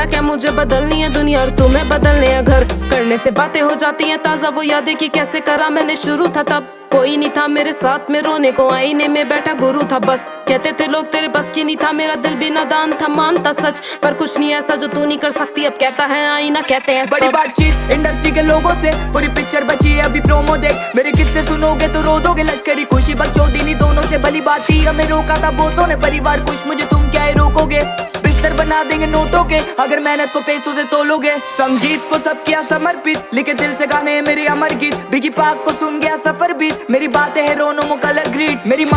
बोला क्या मुझे बदलनी है दुनिया और तुम्हें बदलने हैं घर। करने से बातें हो जाती हैं ताजा, वो यादें कि कैसे करा मैंने शुरू था तब। कोई नहीं था मेरे साथ में रोने को, आईने में बैठा गुरु था बस। कहते थे लोग तेरे बस की नहीं था, मेरा दिल भी नादान था, मानता सच। पर कुछ नहीं ऐसा जो तू नहीं कर सकती, अब कहता है आईना, कहते हैं बड़ी बातचीत इंडस्ट्री के लोगों से, पूरी पिक्चर बची है अभी प्रोमो देख। मेरे किस्से सुनोगे तो रो दोगे, लश्करी खुशी बकचोदी दोनों से भली बात थी। हमें रोका था बहुतों ने, परिवार कुछ मुझे तुम क्या ही रोकोगे। बिस्तर बना देंगे नोटों के अगर मेहनत को पैसों से तोलोगे। संगीत को सब किया समर्पित, लिखे दिल से गाने मेरे अमर गीत। बिगी पाक को सुन गया सफर बीत, मेरी बातें है रोनो मुकलर ग्रीट। मेरी